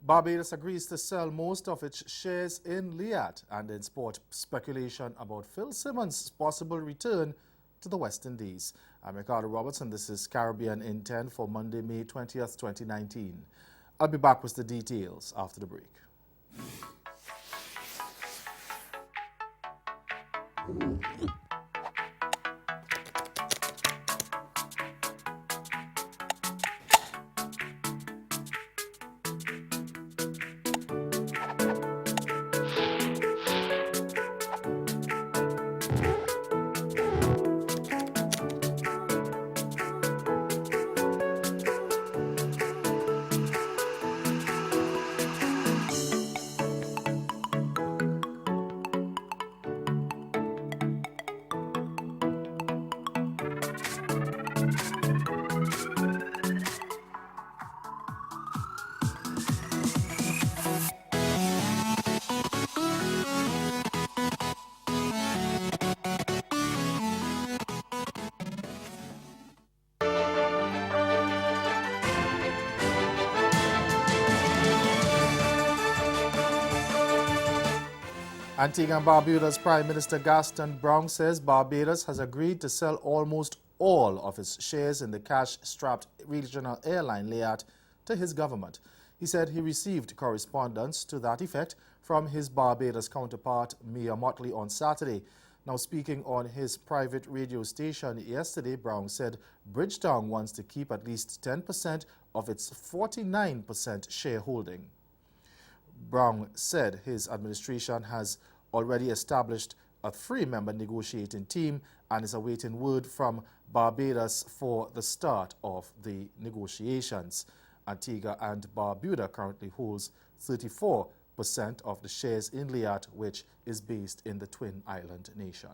Barbados agrees to sell most of its shares in LIAT, and in sport, speculation about Phil Simmons' possible return to the West Indies. I'm Ricardo Roberts, and this is Caribbean in 10 for Monday, May 20th, 2019. I'll be back with the details after the break. Antigua and Barbuda's Prime Minister Gaston Brown says Barbados has agreed to sell almost all of its shares in the cash-strapped regional airline LIAT to his government. He said he received correspondence to that effect from his Barbados counterpart, Mia Motley, on Saturday. Now, speaking on his private radio station yesterday, Brown said Bridgetown wants to keep at least 10% of its 49% shareholding. Brown said his administration has already established a 3-member negotiating team and is awaiting word from Barbados for the start of the negotiations. Antigua and Barbuda currently holds 34% of the shares in LIAT, which is based in the Twin Island nation.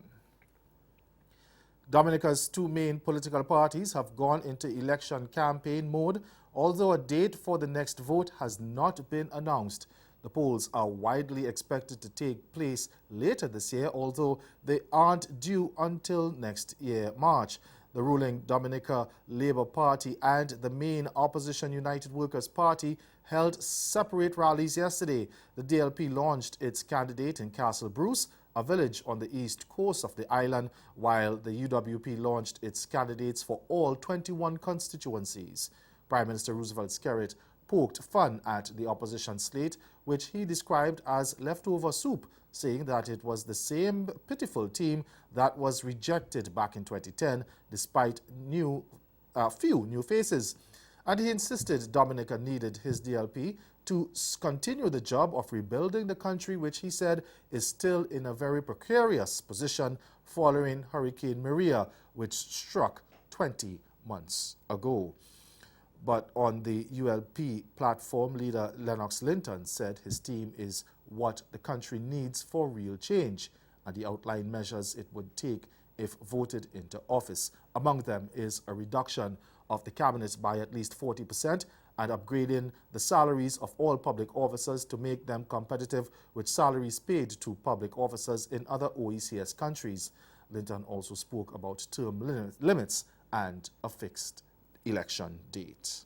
Dominica's two main political parties have gone into election campaign mode, although a date for the next vote has not been announced. The polls are widely expected to take place later this year, although they aren't due until next year, March. The ruling Dominica Labour Party and the main opposition United Workers' Party held separate rallies yesterday. The DLP launched its candidate in Castle Bruce, a village on the east coast of the island, while the UWP launched its candidates for all 21 constituencies. Prime Minister Roosevelt Skerrit poked fun at the opposition slate, which he described as leftover soup, saying that it was the same pitiful team that was rejected back in 2010, despite few new faces. And he insisted Dominica needed his DLP to continue the job of rebuilding the country, which he said is still in a very precarious position following Hurricane Maria, which struck 20 months ago. But on the ULP platform, leader Lennox Linton said his team is what the country needs for real change, and he outlined measures it would take if voted into office. Among them is a reduction of the cabinet by at least 40% and upgrading the salaries of all public officers to make them competitive with salaries paid to public officers in other OECS countries. Linton also spoke about term limits and a fixed election date.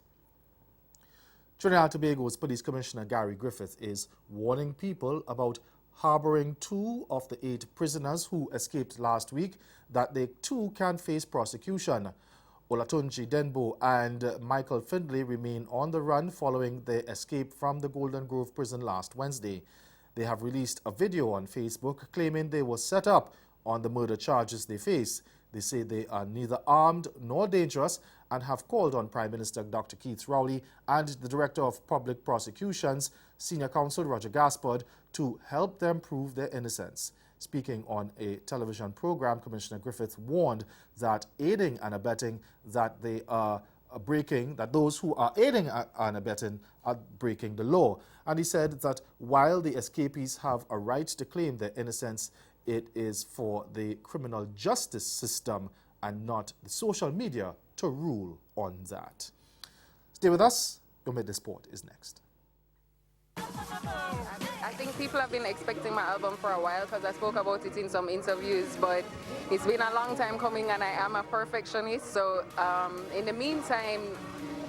Trinidad and Tobago's Police Commissioner Gary Griffith is warning people about harboring 2 of the 8 prisoners who escaped last week that they too can face prosecution. Olatunji Denbo and Michael Findlay remain on the run following their escape from the Golden Grove prison last Wednesday. They have released a video on Facebook claiming they were set up on the murder charges they face. They say they are neither armed nor dangerous and have called on Prime Minister Dr. Keith Rowley and the Director of Public Prosecutions, Senior Counsel Roger Gaspard, to help them prove their innocence. Speaking on a television program, Commissioner Griffith warned that aiding and abetting that those who are aiding and abetting are breaking the law. And he said that while the escapees have a right to claim their innocence, it is for the criminal justice system and not the social media to rule on that. Stay with us. Your Midday Sport is next. I think people have been expecting my album for a while because I spoke about it in some interviews, but it's been a long time coming and I am a perfectionist. So in the meantime,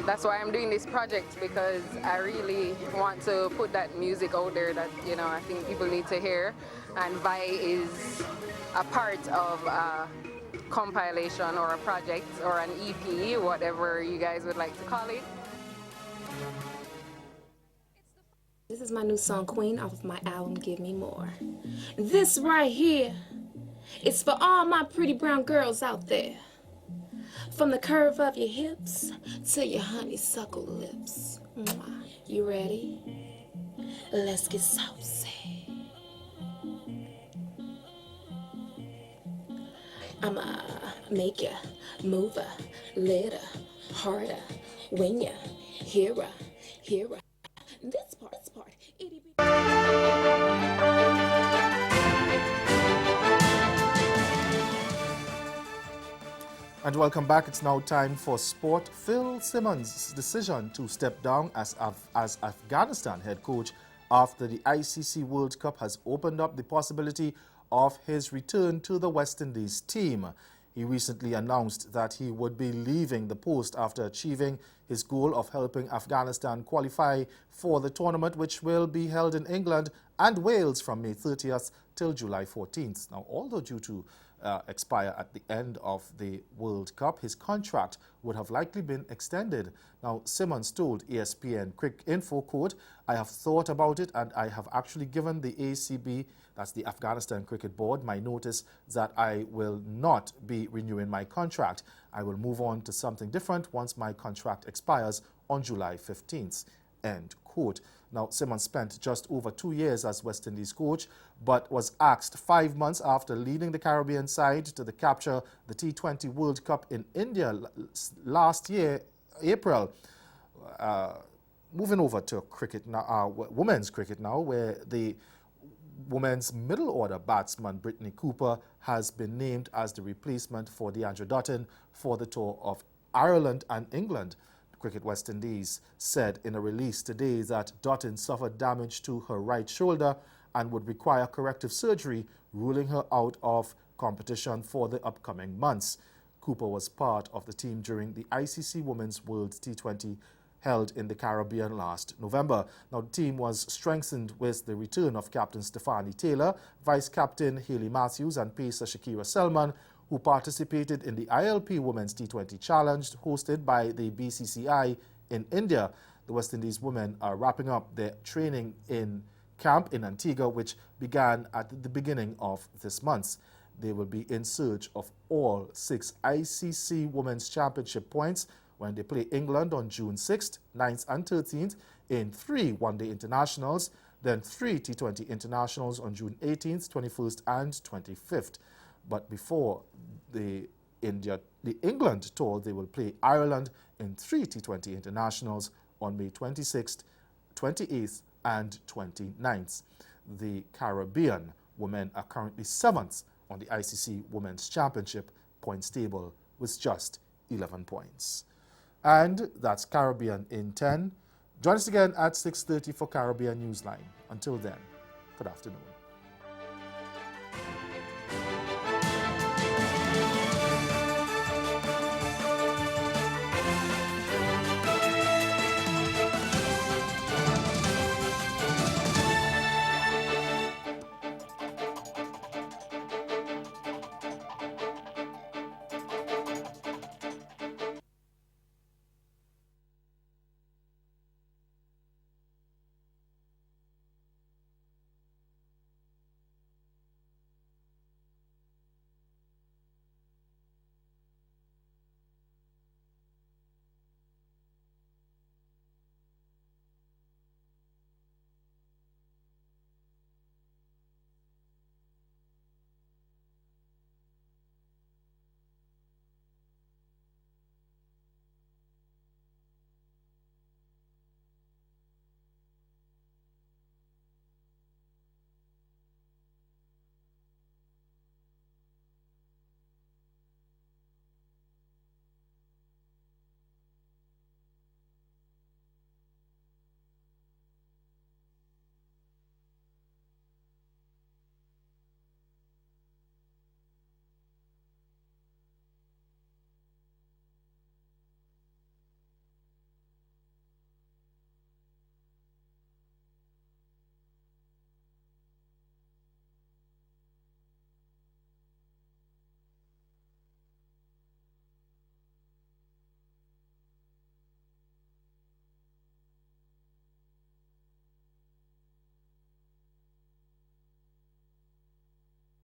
that's why I'm doing this project, because I really want to put that music out there that, you know, I think people need to hear. And Vi is a part of a compilation or a project or an EP, whatever you guys would like to call it. This is my new song, Queen, off of my album, Give Me More. This right here, it's for all my pretty brown girls out there. From the curve of your hips to your honeysuckle lips. Mwah. You ready? Let's get saucy. I'ma make ya move a little harder when you hear a. This part, itty bitty. And welcome back. It's now time for sport. Phil Simmons' decision to step down as Afghanistan head coach after the ICC World Cup has opened up the possibility of his return to the West Indies team. He recently announced that he would be leaving the post after achieving his goal of helping Afghanistan qualify for the tournament, which will be held in England and Wales from May 30th till July 14th. Now, although due to expire at the end of the World Cup, his contract would have likely been extended. Now, Simmons told ESPN Quick Info, quote, "I have thought about it and I have actually given the ACB, that's the Afghanistan Cricket Board, my notice that I will not be renewing my contract. I will move on to something different once my contract expires on July 15th, end quote. Now, Simmons spent just over 2 years as West Indies coach, but was axed 5 months after leading the Caribbean side to the capture the T20 World Cup in India last year, April. Moving over to cricket now, women's cricket now, where the women's middle order batsman Brittany Cooper has been named as the replacement for DOTTIN for the tour of Ireland and England. Cricket West Indies said in a release today that DOTTIN suffered damage to her right shoulder and would require corrective surgery, ruling her out of competition for the upcoming months. Cooper was part of the team during the ICC Women's World T20 held in the Caribbean last November. Now, the team was strengthened with the return of Captain Stephanie Taylor, Vice Captain Hayley Matthews and pacer Shakira Selman, who participated in the ILP Women's T20 Challenge hosted by the BCCI in India. The West Indies women are wrapping up their training in camp in Antigua, which began at the beginning of this month. They will be in search of all 6 ICC Women's Championship points when they play England on June 6th, 9th and 13th in 3 one-day internationals, then 3 T20 internationals on June 18th, 21st and 25th. But before the England tour, they will play Ireland in 3 T20 internationals on May 26th, 28th and 29th. The Caribbean women are currently 7th on the ICC Women's Championship points table with just 11 points. And that's Caribbean in 10. Join us again at 6:30 for Caribbean Newsline. Until then, good afternoon.